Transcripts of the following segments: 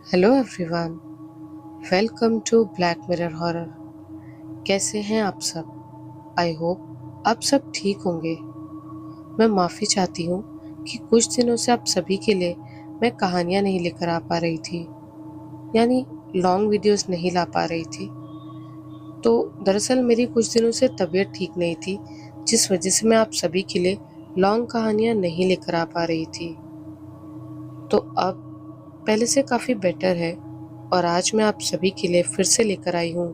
Hello everyone, welcome to Black Mirror Horror. कैसे हैं आप सब? आई होप आप सब ठीक होंगे। मैं माफ़ी चाहती हूँ कि कुछ दिनों से आप सभी के लिए मैं कहानियाँ नहीं लेकर आ पा रही थी, यानी लॉन्ग वीडियोस नहीं ला पा रही थी। तो दरअसल मेरी कुछ दिनों से तबीयत ठीक नहीं थी, जिस वजह से मैं आप सभी के लिए लॉन्ग कहानियाँ नहीं लेकर आ पा रही थी। तो अब पहले से काफ़ी बेटर है और आज मैं आप सभी के लिए फिर से लेकर आई हूँ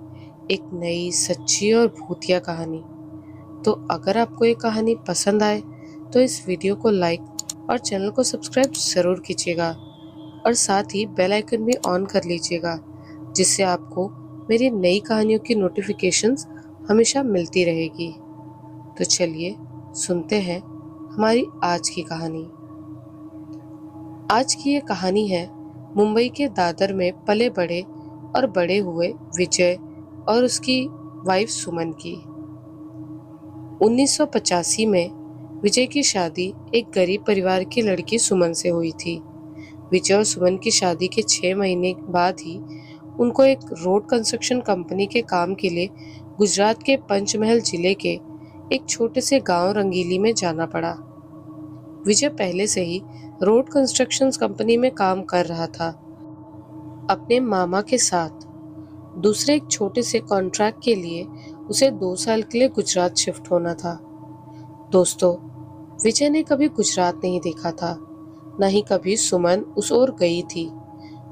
एक नई सच्ची और भूतिया कहानी। तो अगर आपको ये कहानी पसंद आए तो इस वीडियो को लाइक और चैनल को सब्सक्राइब ज़रूर कीजिएगा और साथ ही बेल आइकन भी ऑन कर लीजिएगा, जिससे आपको मेरी नई कहानियों की नोटिफिकेशंस हमेशा मिलती रहेगी। तो चलिए सुनते हैं हमारी आज की कहानी। आज की ये कहानी है मुंबई के दादर में पले बड़े और बड़े हुए विजय और उसकी वाइफ सुमन की। 1985 में विजय की शादी एक गरीब परिवार की लड़की सुमन से हुई थी। विजय और सुमन की शादी के 6 महीने बाद ही उनको एक रोड कंस्ट्रक्शन कंपनी के काम के लिए गुजरात के पंचमहल जिले के एक छोटे से गांव रंगीली में जाना पड़ा। विजय पहले से ही रोड कंस्ट्रक्शन कंपनी में काम कर रहा था, अपने मामा के साथ। दूसरे एक छोटे से कॉन्ट्रैक्ट के लिए उसे 2 साल के लिए गुजरात शिफ्ट होना था। दोस्तों, विजय ने कभी गुजरात नहीं देखा था, न ही कभी सुमन उस ओर गई थी।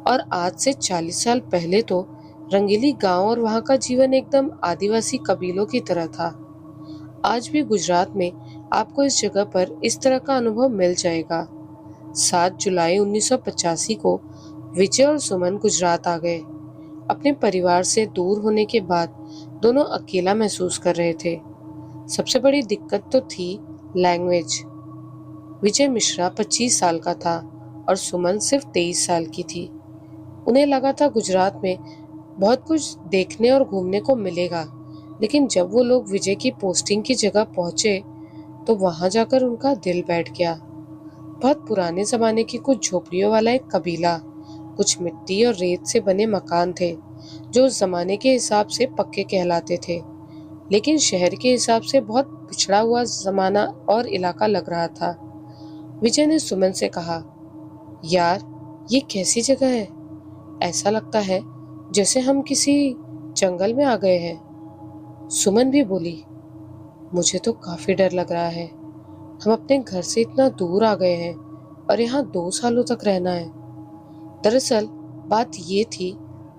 और आज से 40 साल पहले तो रंगीली गांव और वहां का जीवन एकदम आदिवासी कबीलों की तरह था। आज भी गुजरात में आपको इस जगह पर इस तरह का अनुभव मिल जाएगा। 7 जुलाई 1985 को विजय और सुमन गुजरात आ गए। अपने परिवार से दूर होने के बाद दोनों अकेला महसूस कर रहे थे। सबसे बड़ी दिक्कत तो थी लैंग्वेज। विजय मिश्रा 25 साल का था और सुमन सिर्फ 23 साल की थी। उन्हें लगा था गुजरात में बहुत कुछ देखने और घूमने को मिलेगा, लेकिन जब वो लोग विजय की पोस्टिंग की जगह पहुंचे तो वहां जाकर उनका दिल बैठ गया। बहुत पुराने जमाने की कुछ झोपड़ियों वाला एक कबीला, कुछ मिट्टी और रेत से बने मकान थे जो उस जमाने के हिसाब से पक्के कहलाते थे, लेकिन शहर के हिसाब से बहुत पिछड़ा हुआ जमाना और इलाका लग रहा था। विजय ने सुमन से कहा, यार, ये कैसी जगह है? ऐसा लगता है जैसे हम किसी जंगल में आ गए हैं। सुमन भी बोली, मुझे तो काफी डर लग रहा है। हम अपने घर से इतना दूर आ गए हैं और यहाँ 2 सालों तक रहना है। दरअसल बात ये थी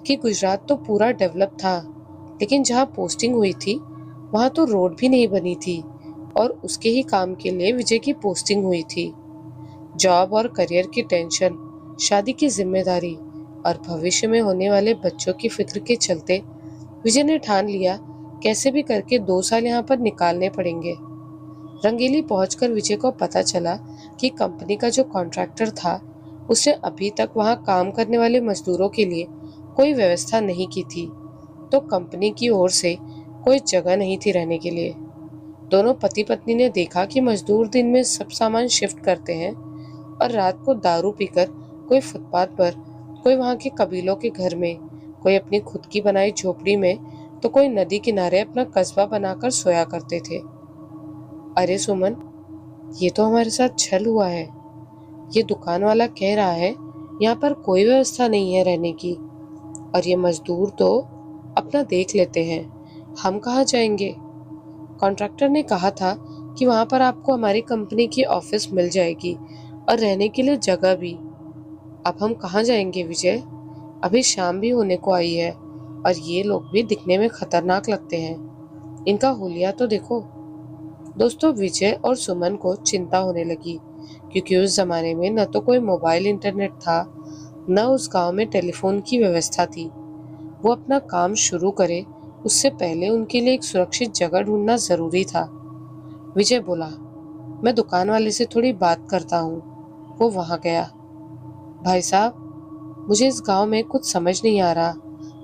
कि गुजरात तो पूरा डेवलप था, लेकिन जहाँ पोस्टिंग हुई थी वहाँ तो रोड भी नहीं बनी थी और उसके ही काम के लिए विजय की पोस्टिंग हुई थी। जॉब और करियर की टेंशन, शादी की जिम्मेदारी और भविष्य में होने वाले बच्चों की फिक्र के चलते विजय ने ठान लिया कैसे भी करके 2 साल यहाँ पर निकालने पड़ेंगे। रंगीली पहुंचकर विजय को पता चला कि कंपनी का जो कॉन्ट्रैक्टर था उसने अभी तक वहां काम करने वाले मजदूरों के लिए कोई व्यवस्था नहीं की थी, तो कंपनी की ओर से कोई जगह नहीं थी रहने के लिए। दोनों पति पत्नी ने देखा कि मजदूर दिन में सब सामान शिफ्ट करते हैं और रात को दारू पीकर कोई फुटपाथ पर, कोई वहां के कबीलों के घर में, कोई अपनी खुद की बनाई झोपड़ी में, तो कोई नदी किनारे अपना कस्बा बनाकर सोया करते थे। अरे सुमन, ये तो हमारे साथ छल हुआ है। ये दुकान वाला कह रहा है यहाँ पर कोई व्यवस्था नहीं है रहने की, और ये मजदूर तो अपना देख लेते हैं, हम कहाँ जाएंगे? कॉन्ट्रैक्टर ने कहा था कि वहां पर आपको हमारी कंपनी की ऑफिस मिल जाएगी और रहने के लिए जगह भी। अब हम कहाँ जाएंगे विजय? अभी शाम भी होने को आई है और ये लोग भी दिखने में खतरनाक लगते हैं। इनका हुलिया तो देखो। दोस्तों, विजय और सुमन को चिंता होने लगी, क्योंकि उस जमाने में न तो कोई मोबाइल इंटरनेट था, न उस गांव में टेलीफोन की व्यवस्था थी। वो अपना काम शुरू करे उससे पहले उनके लिए एक सुरक्षित जगह ढूंढना जरूरी था। विजय बोला, मैं दुकान वाले से थोड़ी बात करता हूँ। वो वहां गया। भाई साहब, मुझे इस गांव में कुछ समझ नहीं आ रहा।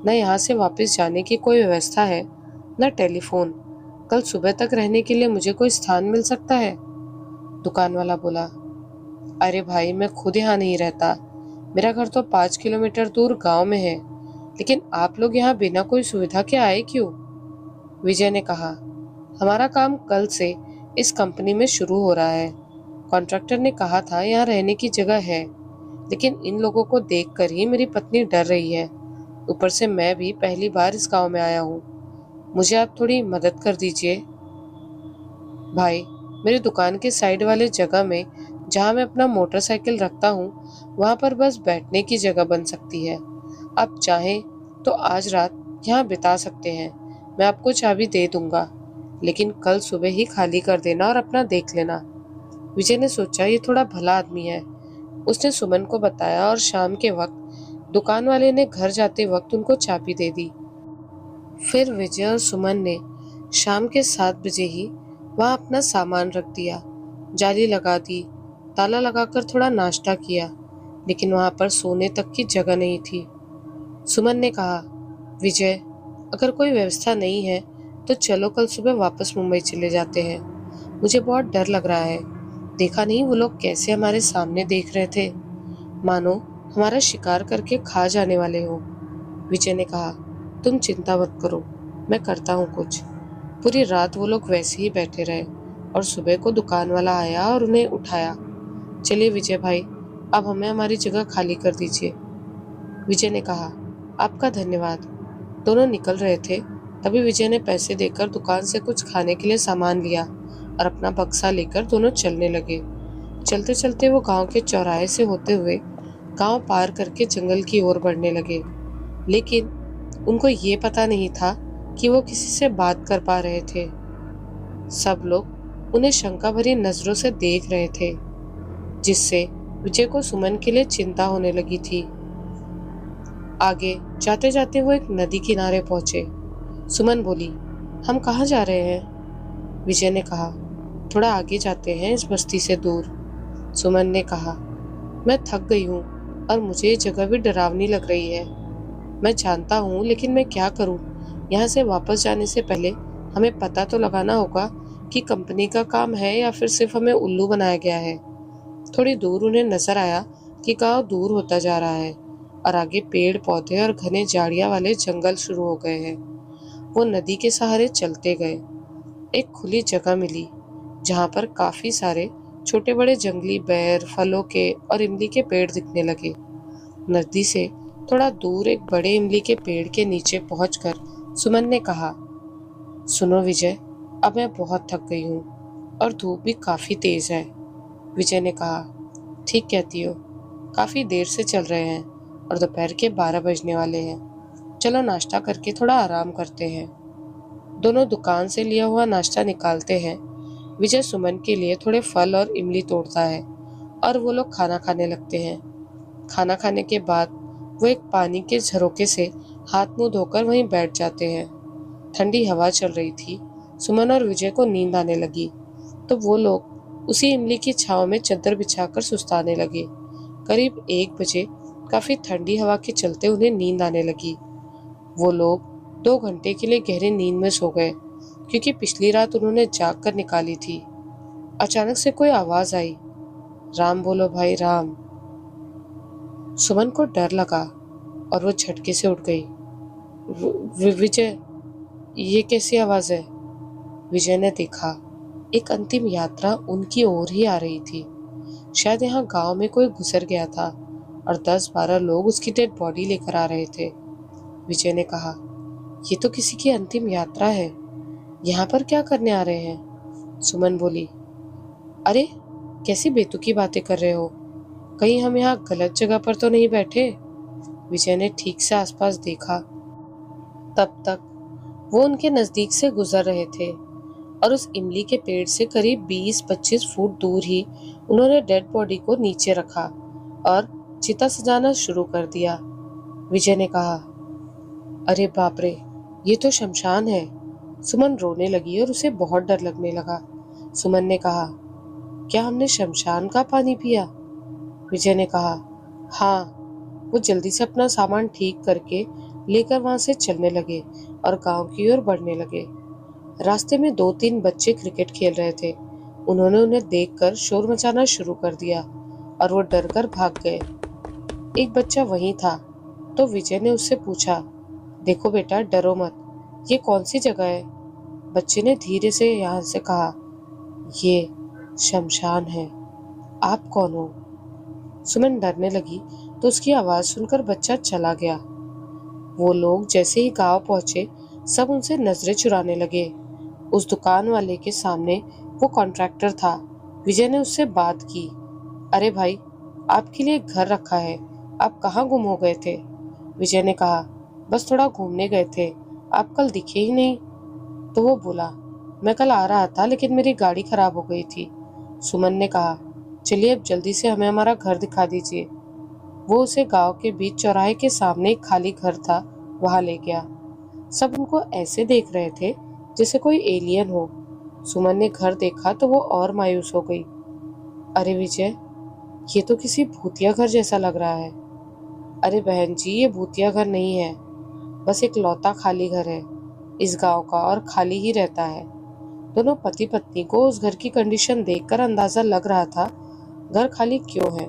न यहाँ से वापस जाने की कोई व्यवस्था है, न टेलीफोन। कल सुबह तक रहने के लिए मुझे कोई स्थान मिल सकता है? दुकान वाला बोला, अरे भाई, मैं खुद यहाँ नहीं रहता, मेरा घर तो 5 किलोमीटर दूर गांव में है, लेकिन आप लोग यहाँ बिना कोई सुविधा के आए क्यों? विजय ने कहा, हमारा काम कल से इस कंपनी में शुरू हो रहा है। कॉन्ट्रैक्टर ने कहा था यहाँ रहने की जगह है, लेकिन इन लोगों को देखकर ही मेरी पत्नी डर रही है। ऊपर से मैं भी पहली बार इस गांव में आया हूँ। मुझे आप थोड़ी मदद कर दीजिए। भाई, मेरी दुकान के साइड वाले जगह में जहाँ मैं अपना मोटरसाइकिल रखता हूँ, वहाँ पर बस बैठने की जगह बन सकती है। आप चाहें तो आज रात यहाँ बिता सकते हैं। मैं आपको चाबी दे दूंगा, लेकिन कल सुबह ही खाली कर देना और अपना देख लेना। विजय ने सोचा ये थोड़ा भला आदमी है। उसने सुमन को बताया और शाम के वक्त दुकान वाले ने घर जाते वक्त उनको चाबी दे दी। फिर विजय और सुमन ने शाम के 7 बजे ही वहां अपना सामान रख दिया, जाली लगा दी, ताला लगाकर थोड़ा नाश्ता किया, लेकिन वहां पर सोने तक की जगह नहीं थी। सुमन ने कहा, विजय, अगर कोई व्यवस्था नहीं है तो चलो कल सुबह वापस मुंबई चले जाते हैं। मुझे बहुत डर लग रहा है। देखा नहीं वो लोग कैसे हमारे सामने देख रहे थे, मानो हमारा शिकार करके खा जाने वाले हो। विजय ने कहा, तुम चिंता मत करो, मैं करता हूँ कुछ। पूरी रात वो लोग वैसे ही बैठे रहे और सुबह को दुकान वाला आया और उन्हें उठाया। चलिए विजय भाई, अब हमें हमारी जगह खाली कर दीजिए। विजय ने कहा, आपका धन्यवाद। दोनों निकल रहे थे, तभी विजय ने पैसे देकर दुकान से कुछ खाने के लिए सामान लिया और अपना बक्सा लेकर दोनों चलने लगे। चलते चलते वो गांव के चौराहे से होते हुए गांव पार करके जंगल की ओर बढ़ने लगे, लेकिन उनको ये पता नहीं था कि वो किसी से बात कर पा रहे थे। सब लोग उन्हें शंका भरी नजरों से देख रहे थे, जिससे विजय को सुमन के लिए चिंता होने लगी थी। आगे जाते जाते वो एक नदी किनारे पहुंचे। सुमन बोली, हम कहाँ जा रहे हैं? विजय ने कहा, थोड़ा आगे जाते हैं, इस बस्ती से दूर। सुमन ने कहा, मैं थक गई हूँ और मुझे ये जगह भी डरावनी लग रही है। मैं जानता हूँ, लेकिन मैं क्या करूँ? यहाँ से वापस जाने से पहले हमें पता तो लगाना होगा कि कंपनी का काम है या फिर सिर्फ हमें उल्लू बनाया गया है। थोड़ी दूर उन्हें नजर आया कि गांव दूर होता जा रहा है और आगे पेड़ पौधे और घने झाड़ियां वाले जंगल शुरू हो गए हैं। वो नदी के सहारे चलते गए। एक खुली जगह मिली जहाँ पर काफी सारे छोटे बड़े जंगली बैर, फलों के और इमली के पेड़ दिखने लगे। नदी से थोड़ा दूर एक बड़े इमली के पेड़ के नीचे पहुंचकर सुमन ने कहा, सुनो विजय, अब मैं बहुत थक गई हूँ और धूप भी काफी तेज है। विजय ने कहा, ठीक कहती हो, काफी देर से चल रहे हैं और दोपहर के 12 बजने वाले हैं। चलो नाश्ता करके थोड़ा आराम करते हैं। दोनों दुकान से लिया हुआ नाश्ता निकालते हैं। विजय सुमन के लिए थोड़े फल और इमली तोड़ता है और वो लोग खाना खाने लगते हैं। खाना खाने के बाद वो एक पानी के झरोके से हाथ मुंह धोकर वहीं बैठ जाते हैं। ठंडी हवा चल रही थी। सुमन और विजय को नींद आने लगी तो वो लोग उसी इमली की छांव में चादर बिछाकर सुस्ताने लगे। करीब 1 बजे काफी ठंडी हवा के चलते उन्हें नींद आने लगी। वो लोग 2 घंटे के लिए गहरी नींद में सो गए, क्योंकि पिछली रात उन्होंने जाग कर निकाली थी। अचानक से कोई आवाज आई, राम बोलो भाई राम। सुमन को डर लगा और वो झटके से उठ गई। विजय, ये कैसी आवाज है? विजय ने देखा एक अंतिम यात्रा उनकी ओर ही आ रही थी। शायद यहाँ गांव में कोई गुजर गया था और 10-12 लोग उसकी डेड बॉडी लेकर आ रहे थे। विजय ने कहा, ये तो किसी की अंतिम यात्रा है, यहाँ पर क्या करने आ रहे हैं? सुमन बोली, अरे कैसी बेतुकी बातें कर रहे हो, कहीं हम यहाँ गलत जगह पर तो नहीं बैठे? विजय ने ठीक से आसपास देखा। तब तक वो उनके नजदीक से गुजर रहे थे और उस इमली के पेड़ से करीब 20-25 फुट दूर ही उन्होंने डेड बॉडी को नीचे रखा और चिता सजाना शुरू कर दिया। विजय ने कहा, अरे बाप रे, ये तो शमशान है। सुमन रोने लगी और उसे बहुत डर लगने लगा। सुमन ने कहा, क्या हमने शमशान का पानी पिया? विजय ने कहा, हाँ। वो जल्दी से अपना सामान ठीक करके लेकर वहां से चलने लगे और गांव की ओर बढ़ने लगे। रास्ते में 2-3 बच्चे क्रिकेट खेल रहे थे। उन्होंने उन्हें देखकर शोर मचाना शुरू कर दिया और वो डरकर भाग गए। एक बच्चा वहीं था, तो विजय ने उससे पूछा, देखो बेटा, डरो मत, ये कौन सी जगह है? बच्चे ने धीरे से यहाँ से कहा, ये शमशान है। आप कौन हो? सुमन डरने लगी तो उसकी आवाज सुनकर बच्चा चला गया। वो लोग जैसे ही गांव पहुंचे, सब उनसे नजरें चुराने लगे। उस दुकान वाले के सामने वो कॉन्ट्रैक्टर था। विजय ने उससे बात की, अरे भाई, आपके लिए एक घर रखा है, आप कहाँ गुम हो गए थे? विजय ने कहा, बस थोड़ा घूमने गए थे, आप कल दिखे ही नहीं। तो वो बोला, मैं कल आ रहा था लेकिन मेरी गाड़ी खराब हो गई थी। सुमन ने कहा, चलिए अब जल्दी से हमें हमारा घर दिखा दीजिए। वो उसे गांव के बीच चौराहे के सामने एक खाली घर था, वहां ले गया। सब उनको ऐसे देख रहे थे जैसे कोई एलियन हो। सुमन ने घर देखा तो वो और मायूस हो गई। अरे विजय, ये तो किसी भूतिया घर जैसा लग रहा है। अरे बहन जी, ये भूतिया घर नहीं है, बस एक लौता खाली घर है इस गांव का, और खाली ही रहता है। दोनों पति पत्नी को उस घर की कंडीशन देखकर अंदाजा लग रहा था घर खाली क्यों है,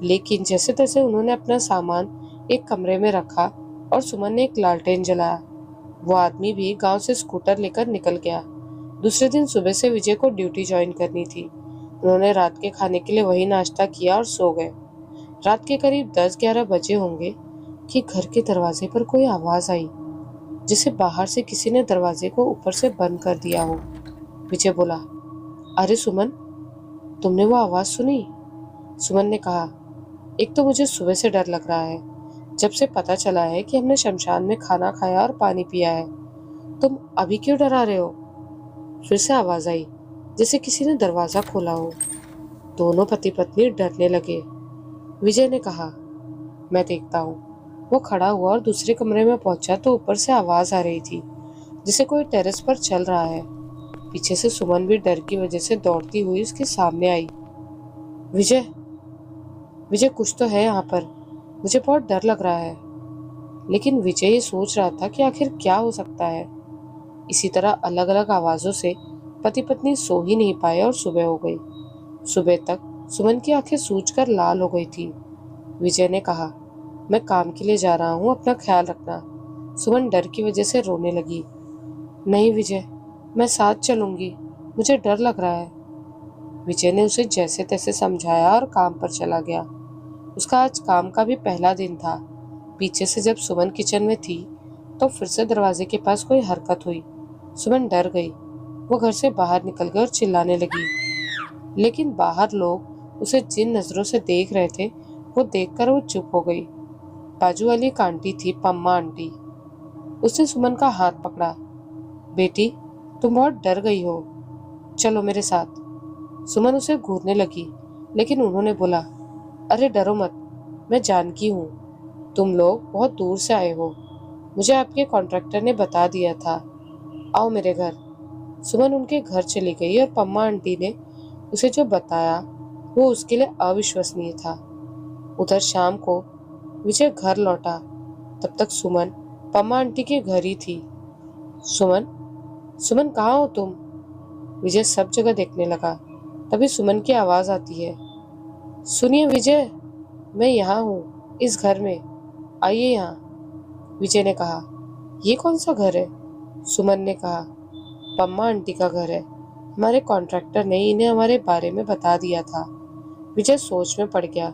लेकिन जैसे तैसे उन्होंने अपना सामान एक कमरे में रखा और सुमन ने एक लालटेन जलाया। वो आदमी भी गांव से स्कूटर लेकर निकल गया। दूसरे दिन सुबह से विजय को ड्यूटी ज्वाइन करनी थी। उन्होंने रात के खाने के लिए वही नाश्ता किया और सो गए। रात के करीब 10-11 बजे होंगे कि घर के दरवाजे पर कोई आवाज आई, जिसे बाहर से किसी ने दरवाजे को ऊपर से बंद कर दिया हो। विजय बोला, अरे सुमन, तुमने वो आवाज सुनी? सुमन ने कहा, एक तो मुझे सुबह से डर लग रहा है, जब से पता चला है कि हमने शमशान में खाना खाया और पानी पिया है। तुम अभी क्यों डरा रहे हो? फिर से आवाज आई, जैसे किसी ने दरवाजा खोला हो। दोनों पति पत्नी डरने लगे। विजय ने कहा, मैं देखता हूँ। वो खड़ा हुआ और दूसरे कमरे में पहुंचा तो ऊपर से आवाज आ रही थी, जैसे कोई टेरेस पर चल रहा है। पीछे से सुमन भी डर की वजह से दौड़ती हुई उसके सामने आई। विजय, विजय, कुछ तो है यहाँ पर, मुझे बहुत डर लग रहा है। लेकिन विजय ये सोच रहा था कि आखिर क्या हो सकता है। इसी तरह अलग अलग आवाजों से पति पत्नी सो ही नहीं पाए और सुबह हो गई। सुबह तक सुमन की आंखें सूजकर लाल हो गई थी। विजय ने कहा, मैं काम के लिए जा रहा हूँ, अपना ख्याल रखना। सुमन डर की वजह से रोने लगी। नहीं विजय, मैं साथ चलूंगी, मुझे डर लग रहा है। विजय ने उसे जैसे तैसे समझाया और काम पर चला गया। उसका आज काम का भी पहला दिन था। पीछे से जब सुमन किचन में थी तो फिर से दरवाजे के पास कोई हरकत हुई। सुमन डर गई। वो घर से बाहर निकल गई और चिल्लाने लगी, लेकिन बाहर लोग उसे जिन नजरों से देख रहे थे वो देखकर वो चुप हो गई। बाजू वाली एक आंटी थी, पम्मा आंटी। उसने सुमन का हाथ पकड़ा। बेटी, तुम बहुत डर गई हो, चलो मेरे साथ। सुमन उसे घूरने लगी, लेकिन उन्होंने बोला, अरे डरो मत, मैं जानकी हूँ, तुम लोग बहुत दूर से आए हो, मुझे आपके कॉन्ट्रैक्टर ने बता दिया था, आओ मेरे घर। सुमन उनके घर चली गई और पम्मा आंटी ने उसे जो बताया वो उसके लिए अविश्वसनीय था। उधर शाम को विजय घर लौटा। तब तक सुमन पम्मा आंटी के घर ही थी। सुमन, सुमन, कहाँ हो तुम? विजय सब जगह देखने लगा। तभी सुमन की आवाज आती है, सुनिए विजय, मैं यहाँ हूँ, इस घर में, आइए यहाँ। विजय ने कहा, ये कौन सा घर है? सुमन ने कहा, पम्मा आंटी का घर है, हमारे कॉन्ट्रैक्टर ने इन्हें हमारे बारे में बता दिया था। विजय सोच में पड़ गया,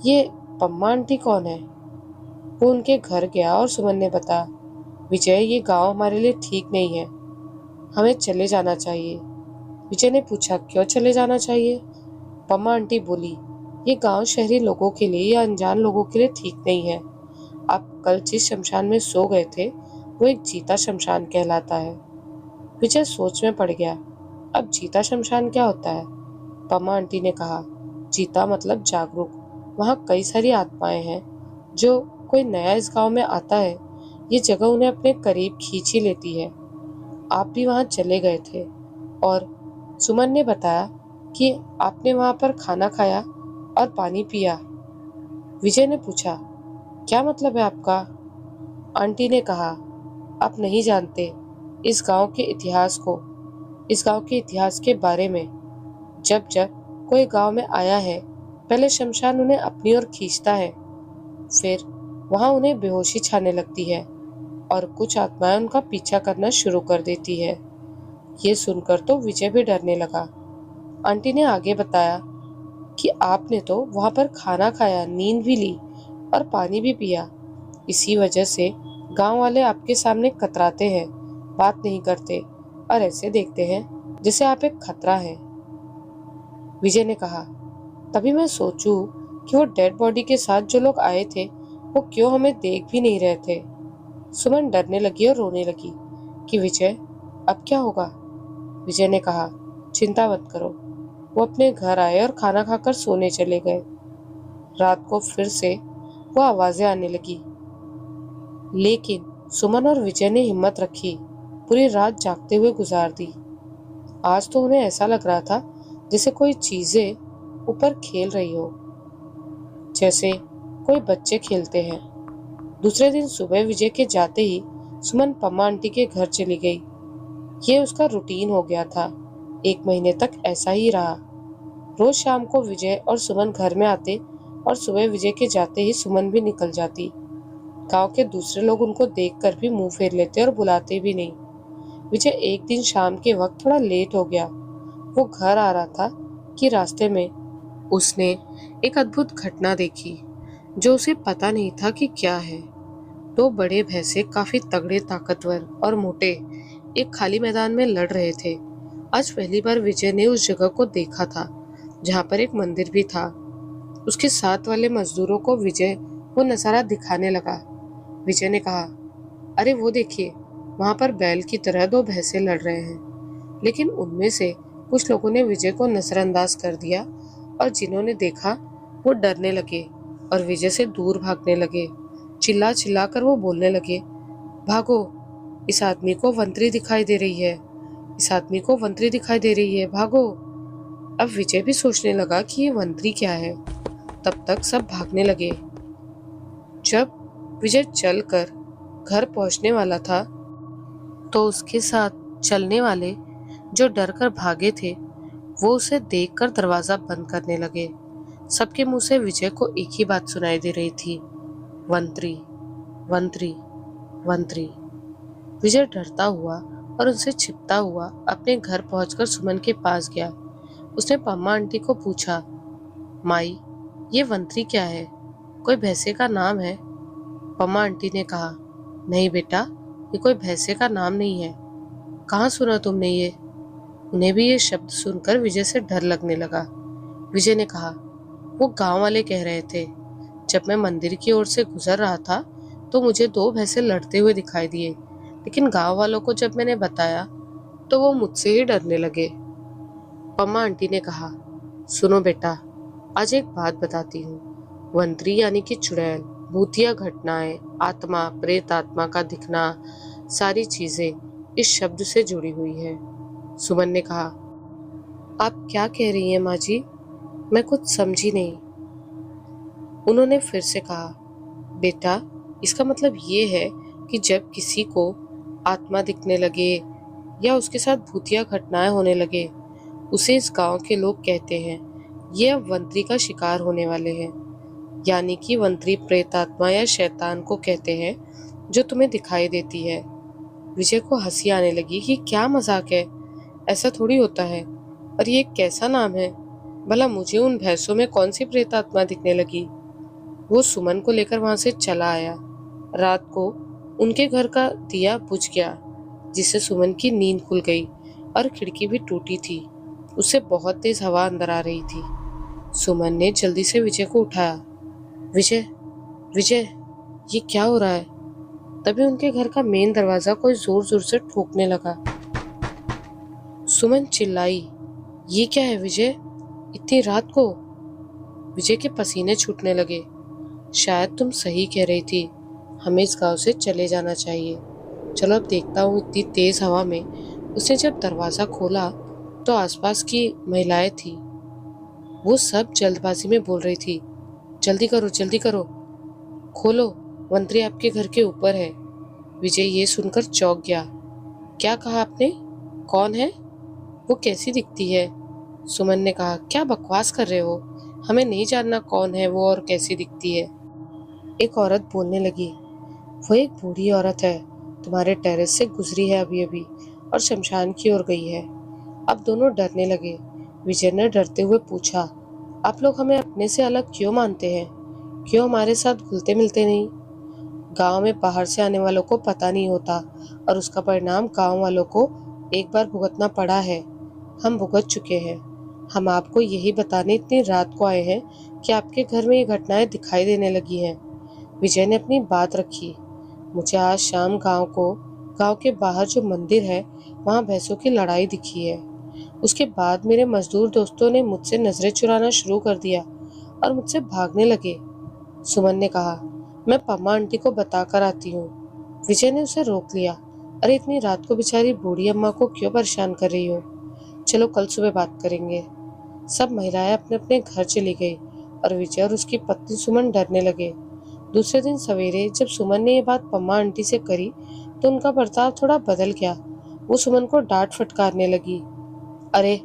ये पम्मा आंटी कौन है? वो उनके घर गया और सुमन ने बताया, विजय, ये गांव हमारे लिए ठीक नहीं है, हमें चले जाना चाहिए। विजय ने पूछा, क्यों चले जाना चाहिए? पम्मा आंटी बोली, ये गांव शहरी लोगों के लिए या अनजान लोगों के लिए ठीक नहीं है। आप कल जिस शमशान में सो गए थे वो एक जीता शमशान कहलाता है। विजय सोच में पड़ गया, अब जीता शमशान क्या होता है? पम्मा आंटी ने कहा, जीता मतलब जागरूक। वहाँ कई सारी आत्माएं हैं। जो कोई नया इस गांव में आता है, ये जगह उन्हें अपने करीब खींच ही लेती है। आप भी वहाँ चले गए थे और सुमन ने बताया कि आपने वहाँ पर खाना खाया और पानी पिया। विजय ने पूछा, क्या मतलब है आपका? आंटी ने कहा, आप नहीं जानते इस गांव के इतिहास को, इस गांव के इतिहास के बारे में। जब जब कोई गांव में आया है, पहले शमशान उन्हें अपनी ओर खींचता है, फिर वहां उन्हें बेहोशी छाने लगती है और कुछ आत्माएं उनका पीछा करना शुरू कर देती है। ये सुनकर तो विजय भी डरने लगा। आंटी ने आगे बताया कि आपने तो वहां पर खाना खाया, नींद भी ली और पानी भी पिया। इसी वजह से गांव वाले आपके सामने कतराते हैं, बात नहीं करते और ऐसे देखते हैं जैसे आप एक खतरा है। विजय ने कहा, तभी मैं सोचूं कि वो डेड बॉडी के साथ जो लोग आए थे वो क्यों हमें देख भी नहीं रहे थे। सुमन डरने लगी और रोने लगी कि विजय अब क्या होगा। विजय ने कहा, चिंता मत करो। वो अपने घर आए और खाना खाकर सोने चले गए। रात को फिर से वो आवाजें आने लगी, लेकिन सुमन और विजय ने हिम्मत रखी, पूरी रात जागते हुए गुजार दी। आज तो उन्हें ऐसा लग रहा था जैसे कोई चीजें ऊपर खेल रही हो, जैसे कोई बच्चे खेलते हैं। दूसरे दिन सुबह विजय के जाते ही सुमन पम्मा आंटी के घर चली गई। ये उसका रूटीन हो गया था। 1 महीने तक ऐसा ही रहा। रोज शाम को विजय और सुमन घर में आते और सुबह विजय के जाते ही सुमन भी निकल जाती। गांव के दूसरे लोग उनको देखकर भी मुंह फेर लेते और बुलाते भी नहीं। विजय एक दिन शाम के वक्त थोड़ा लेट हो गया। वो घर आ रहा था कि रास्ते में उसने एक अद्भुत घटना देखी जो उसे पता नहीं था कि क्या है। 2 बड़े भैंसे काफी तगड़े, ताकतवर और मोटे एक खाली मैदान में लड़ रहे थे। आज पहली बार विजय ने उस जगह को देखा था जहाँ पर एक मंदिर भी था। उसके साथ वाले मजदूरों को विजय वो नजारा दिखाने लगा। विजय ने कहा, अरे वो देखिए, वहां पर बैल की तरह 2 भैंसे लड़ रहे हैं। लेकिन उनमें से कुछ लोगों ने विजय को नजरअंदाज कर दिया और जिन्होंने देखा वो डरने लगे और विजय से दूर भागने लगे। चिल्ला चिल्ला कर वो बोलने लगे, भागो, इस आदमी को वंतरी दिखाई दे रही है, इस आदमी को वंतरी दिखाई दे रही है, भागो। अब विजय भी सोचने लगा कि ये वंतरी क्या है। तब तक सब भागने लगे। जब विजय चलकर घर पहुंचने वाला था तो उसके साथ चलने वाले जो डर कर भागे थे वो उसे देखकर दरवाजा बंद करने लगे। सबके मुंह से विजय को एक ही बात सुनाई दे रही थी, वंतरी, वंतरी, वंतरी। विजय डरता हुआ और उनसे छिपता हुआ अपने घर पहुंचकर सुमन के पास गया। उसने पम्मा आंटी को पूछा, माई, ये वंतरी क्या है? कोई भैंसे का नाम है? पम्मा आंटी ने कहा, नहीं बेटा, ये कोई भैंसे का नाम नहीं है। कहाँ सुना तुमने ये? उन्हें भी ये शब्द सुनकर विजय से डर लगने लगा। विजय ने कहा, वो गांव वाले कह रहे थे। जब मैं मंदिर की ओर से गुजर रहा था तो मुझे 2 भैंसे लड़ते हुए दिखाई दिए, लेकिन गांव वालों को जब मैंने बताया तो वो मुझसे ही डरने लगे। पम्मा आंटी ने कहा, सुनो बेटा, आज एक बात बताती हूँ। वंतरी यानी कि चुड़ैल, भूतिया घटनाएं, आत्मा, प्रेत आत्मा का दिखना, सारी चीजें इस शब्द से जुड़ी हुई है। सुमन ने कहा, आप क्या कह रही हैं माँ जी? मैं कुछ समझी नहीं। उन्होंने फिर से कहा, बेटा, इसका मतलब ये है कि जब किसी को आत्मा दिखने लगे या उसके साथ भूतिया घटनाएं होने लगे, उसे इस गांव के लोग कहते हैं ये अब वंतरी का शिकार होने वाले हैं। यानी कि वंतरी प्रेत आत्मा या शैतान को कहते हैं जो तुम्हें दिखाई देती है। विजय को हंसी आने लगी कि क्या मजाक है, ऐसा थोड़ी होता है। और ये कैसा नाम है? भला मुझे उन भैंसों में कौन सी प्रेत आत्मा दिखने लगी? वो सुमन को लेकर वहां से चला आया। रात को उनके घर का दिया बुझ गया, जिससे सुमन की नींद खुल गई और खिड़की भी टूटी थी। उससे बहुत तेज हवा अंदर आ रही थी। सुमन ने जल्दी से विजय को उठाया। विजय, विजय, ये क्या हो रहा है? तभी उनके घर का मेन दरवाजा कोई जोर जोर से ठोकने लगा। सुमन चिल्लाई, ये क्या है विजय, इतनी रात को? विजय के पसीने छूटने लगे। शायद तुम सही कह रही थी, हमें इस गांव से चले जाना चाहिए। चलो अब देखता हूँ। इतनी तेज हवा में उसने जब दरवाजा खोला तो आसपास की महिलाएं थी। वो सब जल्दबाजी में बोल रही थी, जल्दी करो, जल्दी करो, खोलो, वंतरी आपके घर के ऊपर है। विजय ये सुनकर चौंक गया। क्या कहा आपने? कौन है? वो कैसी दिखती है? सुमन ने कहा, क्या बकवास कर रहे हो? हमें नहीं जानना कौन है वो और कैसी दिखती है। एक औरत बोलने लगी, वो एक बूढ़ी औरत है, तुम्हारे टेरेस से गुजरी है अभी अभी और शमशान की ओर गई है। अब दोनों डरने लगे। विजय ने डरते हुए पूछा, आप लोग हमें अपने से अलग क्यों मानते हैं? क्यों हमारे साथ घुलते मिलते नहीं? गांव में बाहर से आने वालों को पता नहीं होता और उसका परिणाम गांव वालों को एक बार भुगतना पड़ा है। हम भुगत चुके हैं। हम आपको यही बताने इतनी रात को आए हैं कि आपके घर में ये घटनाएं दिखाई देने लगी हैं। विजय ने अपनी बात रखी। मुझे आज शाम गांव के बाहर जो मंदिर है वहां भैंसों की लड़ाई दिखी है। उसके बाद मेरे मजदूर दोस्तों ने मुझसे नजरें चुराना शुरू कर दिया और मुझसे भागने लगे। सुमन ने कहा, मैं पम्मा आंटी को बता कर आती हूँ। विजय ने उसे रोक लिया। अरे इतनी रात को बेचारी बूढ़ी अम्मा को क्यों परेशान कर रही हो? चलो कल सुबह बात करेंगे। सब महिलाएं अपने अपने घर चली गई और विजय और उसकी पत्नी सुमन डरने लगे। दूसरे दिन सवेरे जब सुमन ने ये बात पम्मा आंटी से करी तो उनका बर्ताव थोड़ा बदल गया। वो सुमन को डांट फटकारने लगी। अरे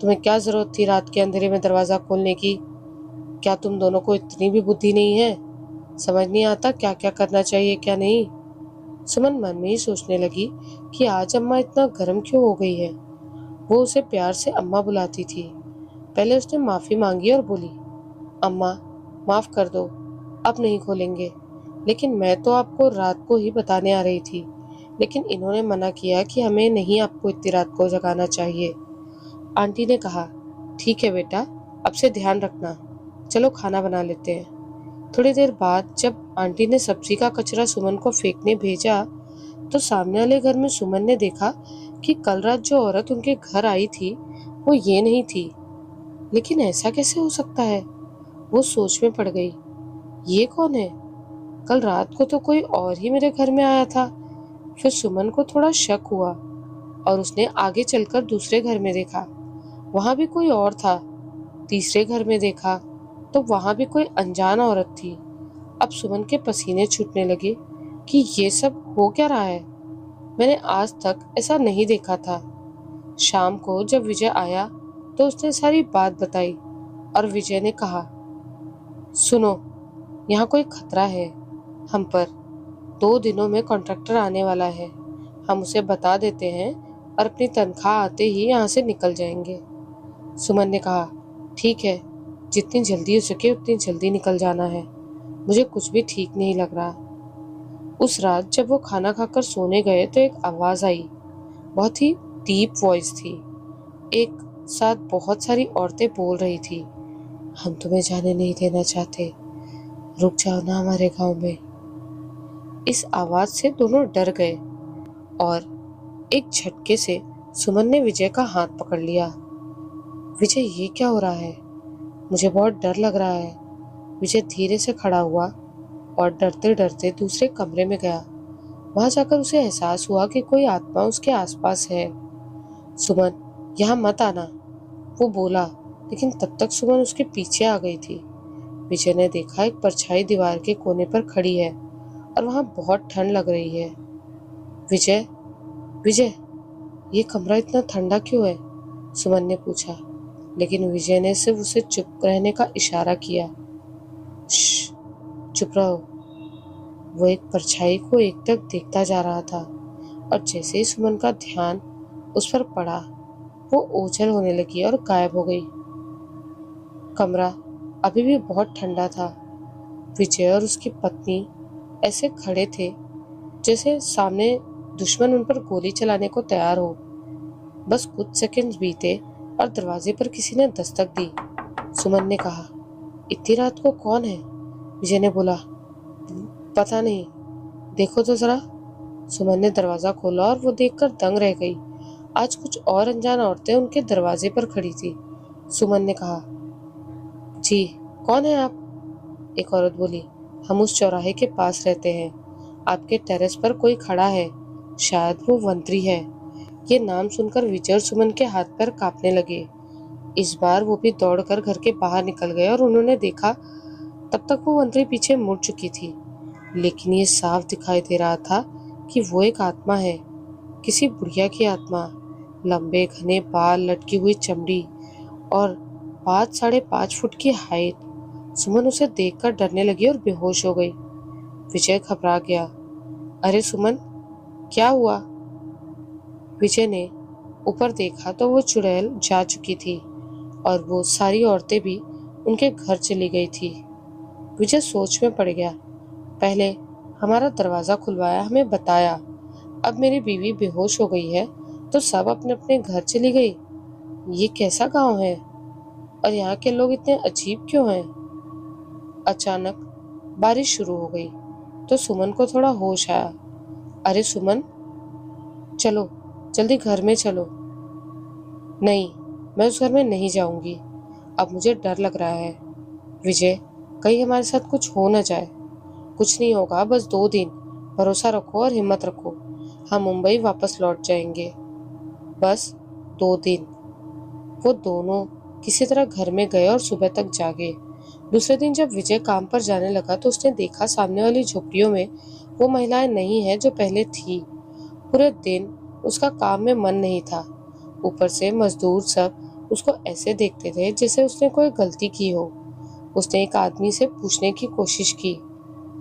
तुम्हें क्या जरूरत थी रात के अंधेरे में दरवाजा खोलने की? क्या तुम दोनों को इतनी भी बुद्धि नहीं है? समझ नहीं आता क्या क्या करना चाहिए क्या नहीं? सुमन मन में ही सोचने लगी कि आज अम्मा इतना गर्म क्यों हो गई है। वो उसे प्यार से अम्मा बुलाती थी। पहले उसने माफी मांगी और बोली, अम्मा माफ कर दो, अब नहीं खोलेंगे। लेकिन मैं तो आपको रात को ही बताने आ रही थी, लेकिन इन्होंने मना किया कि हमें नहीं आपको इतनी रात को जगाना चाहिए। आंटी ने कहा, ठीक है बेटा, अब से ध्यान रखना। चलो खाना बना लेते हैं। थोड़ी देर बाद जब आंटी ने सब्जी का कचरा सुमन को फेंकने भेजा तो सामने वाले घर में सुमन ने देखा कि कल रात जो औरत उनके घर आई थी वो ये नहीं थी। लेकिन ऐसा कैसे हो सकता है? वो सोच में पड़ गई। ये कौन है? कल रात को तो कोई और ही मेरे घर में आया था। फिर सुमन को थोड़ा शक हुआ और उसने आगे चलकर दूसरे घर में देखा, वहां भी कोई और था। तीसरे घर में देखा तो वहां भी कोई अनजान औरत थी। अब सुमन के पसीने छूटने लगे कि ये सब हो क्या रहा है। मैंने आज तक ऐसा नहीं देखा था। शाम को जब विजय आया तो उसने सारी बात बताई और विजय ने कहा, सुनो, यहाँ कोई खतरा है हम पर। 2 दिनों में कॉन्ट्रैक्टर आने वाला है। हम उसे बता देते हैं और अपनी तनख्वाह आते ही यहाँ से निकल जाएंगे। सुमन ने कहा, ठीक है, जितनी जल्दी हो सके उतनी जल्दी निकल जाना है। मुझे कुछ भी ठीक नहीं लग रहा। उस रात जब वो खाना खाकर सोने गए तो एक आवाज आई। बहुत ही डीप वॉइस थी। एक साथ बहुत सारी औरतें बोल रही थी, हम तुम्हें जाने नहीं देना चाहते, रुक जाओ ना हमारे गांव में। इस आवाज से दोनों डर गए और एक झटके से सुमन ने विजय का हाथ पकड़ लिया। विजय, ये क्या हो रहा है? मुझे बहुत डर लग रहा है। विजय धीरे से खड़ा हुआ और डरते डरते दूसरे कमरे में गया। वहां जाकर उसे एहसास हुआ कि कोई आत्मा उसके आसपास है। सुमन, यहाँ मत आना, वो बोला, लेकिन तब तक सुमन उसके पीछे आ गई थी। विजय ने देखा एक परछाई दीवार के कोने पर खड़ी है और वहां बहुत ठंड लग रही है। विजय, विजय, ये कमरा इतना ठंडा क्यों है? सुमन ने पूछा, लेकिन विजय ने सिर्फ उसे चुप रहने का इशारा किया। चुप रहो। वो एक परछाई को एकटक देखता जा रहा था और जैसे ही सुमन का ध्यान उस पर पड़ा वो ओझल होने लगी और गायब हो गई। कमरा अभी भी बहुत ठंडा था। विजय और उसकी पत्नी ऐसे खड़े थे जैसे सामने दुश्मन उन पर गोली चलाने को तैयार हो। बस कुछ सेकंड्स बीते और दरवाजे पर किसी ने दस्तक दी। सुमन ने कहा, इतनी रात को कौन है? विजय ने बोला, पता नहीं, देखो तो जरा। सुमन ने दरवाजा खोला और वो देखकर दंग रह गई। आज कुछ और अनजान औरतें उनके दरवाजे पर खड़ी थी। सुमन ने कहा, जी कौन है आप? एक औरत बोली, हम उस चौराहे के पास रहते हैं। आपके टेरेस पर कोई खड़ा है, शायद वो मंत्री है। ये नाम सुनकर विजय और सुमन के हाथ पैर कांपने लगे। इस बार वो भी दौड़कर घर के बाहर निकल गए और उन्होंने देखा तब तक वो मंत्री पीछे मुड़ चुकी थी। लेकिन ये साफ दिखाई दे रहा था कि वो एक आत्मा है, किसी बुढ़िया की आत्मा। लंबे घने बाल, लटकी हुई चमड़ी और 5 साढ़े 5 फुट की हाइट। सुमन उसे देखकर डरने लगी और बेहोश हो गई। विजय घबरा गया। अरे सुमन, क्या हुआ? विजय ने ऊपर देखा तो वो चुड़ैल जा चुकी थी और वो सारी औरतें भी उनके घर चली गई थी। विजय सोच में पड़ गया। पहले हमारा दरवाजा खुलवाया, हमें बताया, अब मेरी बीवी बेहोश हो गई है तो सब अपने अपने घर चली गई। ये कैसा गांव है और यहाँ के लोग इतने अजीब क्यों हैं? अचानक बारिश शुरू हो गई तो सुमन को थोड़ा होश आया। अरे सुमन, चलो जल्दी घर में चलो। नहीं, मैं उस घर में नहीं जाऊंगी। अब मुझे डर लग रहा है। विजय, कहीं हमारे साथ कुछ हो न जाए। कुछ नहीं होगा, बस 2 दिन। भरोसा रखो और हिम्मत रखो। हम मुंबई वापस लौट जाएंगे। बस 2 दिन। वो दोनों किसी तरह घर में गए और सुबह तक जागे। दूसरे दिन जब विजय काम पर जाने लगा तो उसने देखा सामने वाली झोपड़ियों में वो महिलाएं नहीं है जो पहले थी। पूरे दिन उसका काम में मन नहीं था। ऊपर से मजदूर सब उसको ऐसे देखते थे जैसे उसने कोई गलती की हो। उसने एक आदमी से पूछने की कोशिश की,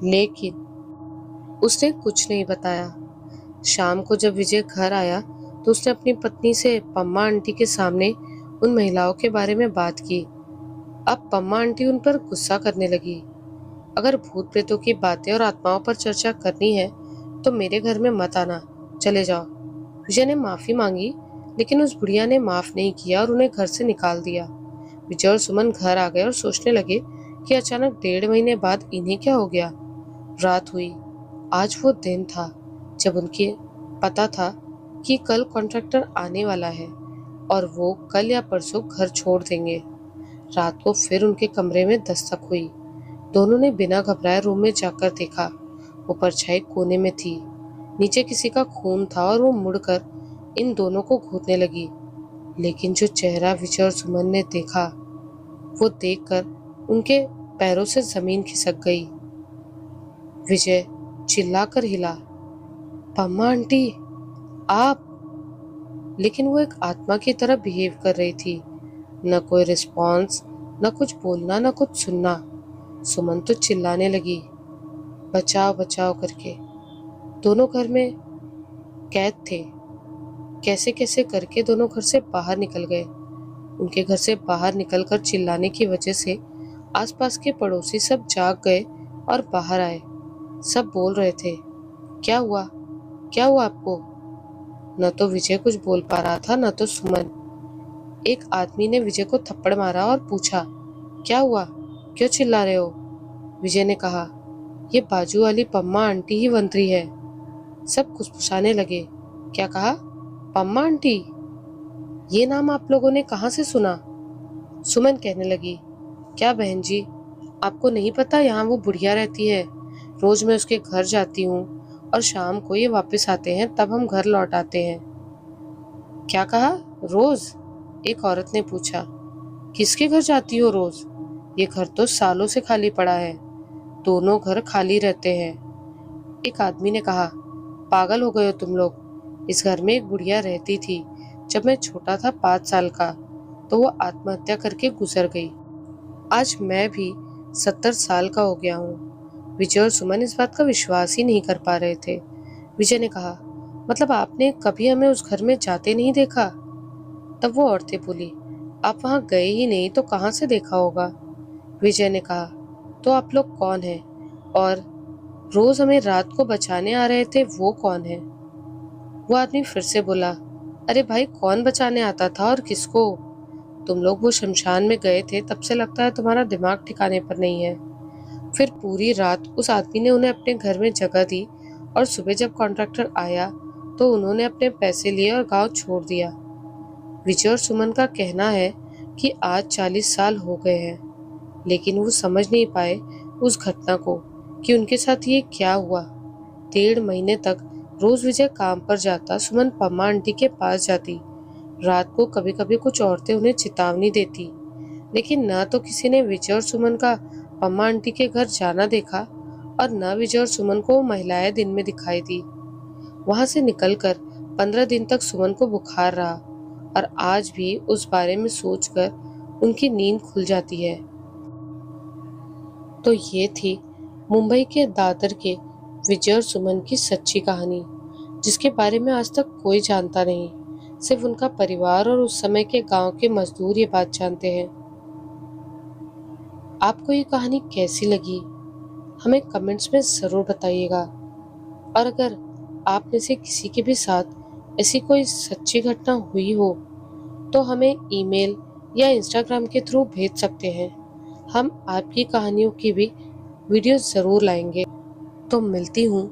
लेकिन उसने कुछ नहीं बताया। शाम को जब विजय घर आया तो उसने अपनी पत्नी से पम्मा आंटी के सामने उन महिलाओं के बारे में बात की। अब पम्मा आंटी उन पर गुस्सा करने लगी। अगर भूत प्रेतों की बातें और आत्माओं पर चर्चा करनी है तो मेरे घर में मत आना, चले जाओ। विजय ने माफी मांगी, लेकिन उस बुढ़िया ने माफ नहीं किया और उन्हें घर से निकाल दिया। विजय और सुमन घर आ गए और सोचने लगे कि अचानक 1.5 महीने बाद इन्हें क्या हो गया। रात हुई। आज वो दिन था जब उनके पता था कि कल कॉन्ट्रैक्टर आने वाला है और वो कल या परसों घर छोड़ देंगे। रात को फिर उनके कमरे में दस्तक हुई। दोनों ने बिना घबराए रूम में जाकर देखा। वो परछाई कोने में थी। नीचे किसी का खून था और वो मुड़कर इन दोनों को घूरने लगी। लेकिन जो चेहरा विजय और सुमन ने देखा, वो देखकर उनके पैरों से जमीन खिसक गई। विजय चिल्लाकर हिला, पम्मा आंटी, आप! लेकिन वो एक आत्मा की तरह बिहेव कर रही थी। न कोई रिस्पॉन्स, न कुछ बोलना, न कुछ सुनना। सुमन तो चिल्लाने लगी, बचाओ बचाओ करके। दोनों घर में कैद थे। कैसे कैसे करके दोनों घर से बाहर निकल गए। उनके घर से बाहर निकलकर चिल्लाने की वजह से आसपास के पड़ोसी सब जाग गए और बाहर आए। सब बोल रहे थे, क्या हुआ, क्या हुआ आपको? न तो विजय कुछ बोल पा रहा था, न तो सुमन। एक आदमी ने विजय को थप्पड़ मारा और पूछा, क्या हुआ, क्यों चिल्ला रहे हो? विजय ने कहा, ये बाजू वाली पम्मा आंटी ही मंत्री है। सब फुसफुसाने लगे। क्या कहा? पम्मा आंटी? ये नाम आप लोगों ने कहाँ से सुना? सुमन कहने लगी, क्या बहन जी, आपको नहीं पता यहाँ वो बुढ़िया रहती है। रोज मैं उसके घर जाती हूँ और शाम को ये वापस आते हैं, तब हम घर लौट आते हैं। क्या कहा? रोज? एक औरत ने पूछा। किसके घर जाती हो रोज? ये घर तो सालों से खाली पड़ा है। दोनों घर खाली रहते हैं। एक आदमी ने कहा, पागल हो गए हो तुम लोग। इस घर में एक बुढ़िया रहती थी। जब मैं छोटा था, 5 साल का, तो वो आत्महत्या करके गुजर गई। आज मैं भी 70 साल का हो गया हूँ। विजय और सुमन इस बात का विश्वास ही नहीं कर पा रहे थे। विजय ने कहा, मतलब आपने कभी हमें उस घर में जाते नहीं देखा? तब वो औरतें बोली, आप वहां गए ही नहीं तो कहाँ से देखा होगा? विजय ने कहा, तो आप लोग कौन हैं? और रोज हमें रात को बचाने आ रहे थे, वो कौन है? वो आदमी फिर से बोला, अरे भाई, कौन बचाने आता था और किसको? तुम लोग वो शमशान में गए थे, तब से लगता है तुम्हारा दिमाग ठिकाने पर नहीं है। फिर पूरी रात उस आदमी ने उन्हें अपने घर में जगह दी और सुबह जब कॉन्ट्रैक्टर आया तो उन्होंने अपने पैसे लिए और गांव छोड़ दिया। विजय और सुमन का कहना है कि आज 40 साल हो गए हैं, लेकिन वो समझ नहीं पाए उस घटना को कि उनके साथ ये क्या हुआ। 1.5 महीने तक रोज विजय काम पर जाता, सुमन पम्मा आंटी के पास जाती। रात को कभी कभी कुछ औरतें उन्हें चेतावनी देती, लेकिन न तो किसी ने विजय और सुमन का पम्मा आंटी के घर जाना देखा और न विजय और सुमन को महिलाएं दिन में दिखाई दी। वहां से निकलकर 15 दिन तक सुमन को बुखार रहा और आज भी उस बारे में सोचकर उनकी नींद खुल जाती है। तो ये थी मुंबई के दादर के विजय और सुमन की सच्ची कहानी, जिसके बारे में आज तक कोई जानता नहीं। सिर्फ उनका परिवार और उस समय के गांव के मजदूर ये बात जानते हैं। आपको ये कहानी कैसी लगी हमें कमेंट्स में ज़रूर बताइएगा। और अगर आप में से किसी के भी साथ ऐसी कोई सच्ची घटना हुई हो तो हमें ईमेल या इंस्टाग्राम के थ्रू भेज सकते हैं। हम आपकी कहानियों की भी वीडियो ज़रूर लाएंगे। तो मिलती हूँ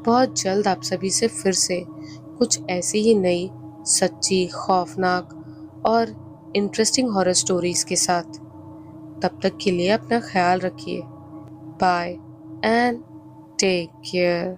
बहुत जल्द आप सभी से फिर से कुछ ऐसी ही नई सच्ची खौफनाक और इंटरेस्टिंग हॉरर स्टोरीज के साथ। तब तक के लिए अपना ख्याल रखिए। Bye and take care.